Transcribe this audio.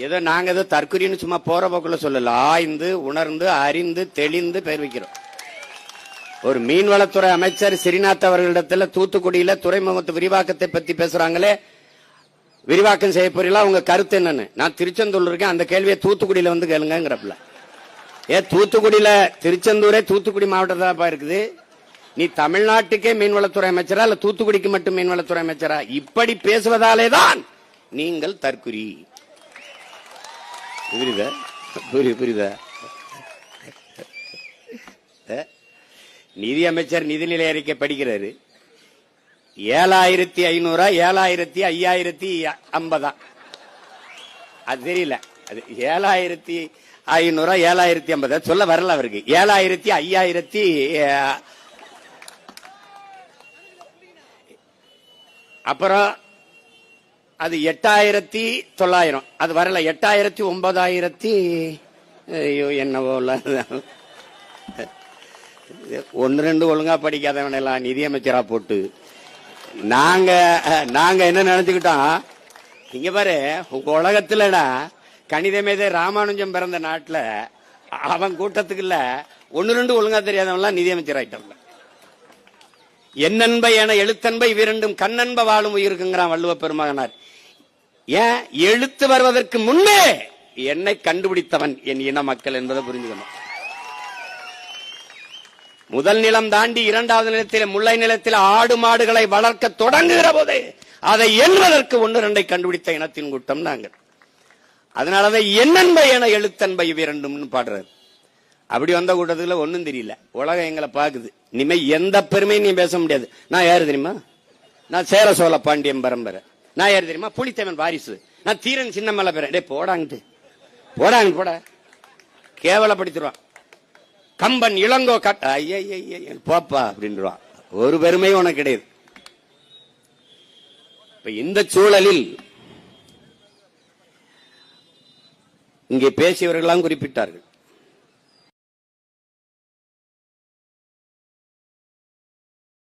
ஏதோ நாங்க ஏதோ தற்கொலைன்னு சும்மா போற போக்குள்ள சொல்லல, ஆய்ந்து உணர்ந்து அறிந்து தெளிந்து பெயர் வைக்கிறோம். ஒரு மீன்வளத்துறை அமைச்சர் ஸ்ரீநாத் அவர்களிடத்துல தூத்துக்குடியில துறைமுகத்து விரிவாக்கத்தை பத்தி பேசுறாங்களே, விரிவாக்கம் செய்ய போறீங்களா, உங்க கருத்து என்னன்னு. நான் திருச்செந்தூர் இருக்கேன், அந்த கேள்வியை தூத்துக்குடியில வந்து கேளுங்கிறப்பல. தூத்துக்குடியில, திருச்செந்தூரே தூத்துக்குடி மாவட்டத்தில் இருக்குது. நீ தமிழ்நாட்டுக்கே மீன்வளத்துறை அமைச்சரா இல்ல தூத்துக்குடிக்கு மட்டும் மீன்வளத்துறை அமைச்சரா? இப்படி பேசுவதாலே தான் நீங்கள் தற்குறி. புரியுதா? புரியுதா? நிதி அமைச்சர் நிதிநிலை அறிக்கை படிக்கிறாரு. 7500 7550 அது தெரியல. அது 7500 7050 சொல்ல வரல அவருக்கு. 7000 5000 அப்புறம் அது 8900 அது வரல. 8000 9000 என்னவோ ஒன்னு ரெண்டு ஒழுங்கா படிக்காதவன் எல்லாம் நிதியமைச்சரா போட்டு நாங்க என்ன நினைச்சுக்கிட்டோம், இங்க பாரு உங்க உலகத்துலடா கணித மேதை ராமானுஜம் பிறந்த நாட்டுல அவன் கூட்டத்துக்கு இல்ல ஒன்னு ரெண்டு ஒழுங்கா தெரியாதவன்லாம் நிதியமைச்சர் ஆயிட்டோம். என்னன்ப என எழுத்தன்பை இவ்விரண்டும் கண்ணன்ப வாழும் உயிருக்குங்கிறான் வள்ளுவ பெருமகனார். ஏன் எழுத்து வருவதற்கு முன்னே என்னை கண்டுபிடித்தவன் என் இன மக்கள் என்பதை புரிஞ்சுக்கணும். முதல் நிலம் தாண்டி இரண்டாவது நிலத்தில் முல்லை நிலத்தில் ஆடு மாடுகளை வளர்க்க தொடங்குகிற போது அதை எண்ணுவதற்கு ஒன்று ரெண்டை கண்டுபிடித்த இனத்தின் கூட்டம் நாங்கள். அதனாலதான் என்னன்ப என எழுத்தன்பை இவ்விரண்டும் பாடுறாரு. அப்படி வந்த கூட்டத்துல ஒன்னும் தெரியல. உலகம் எங்களை பாக்குது. இனிமே எந்த பெருமையும் நீ பேச முடியாது. நான் யாரு தெரியுமா? நான் சேர சோழ பாண்டியன் பரம்பரை. நான் யாரு தெரியுமா? புலித்தேவன் வாரிசு. நான் தீரன் சின்னமலை பேரன். டே போடாங்கிட்டு போட கேவலப்படுத்திடுவான். கம்பன் இளங்கோ கட்ட போப்பா அப்படின்றான். ஒரு பெருமையும் உனக்கு கிடையாது. இப்ப இந்த சூழலில் இங்கே பேசியவர்களாம் குறிப்பிட்டார்கள்.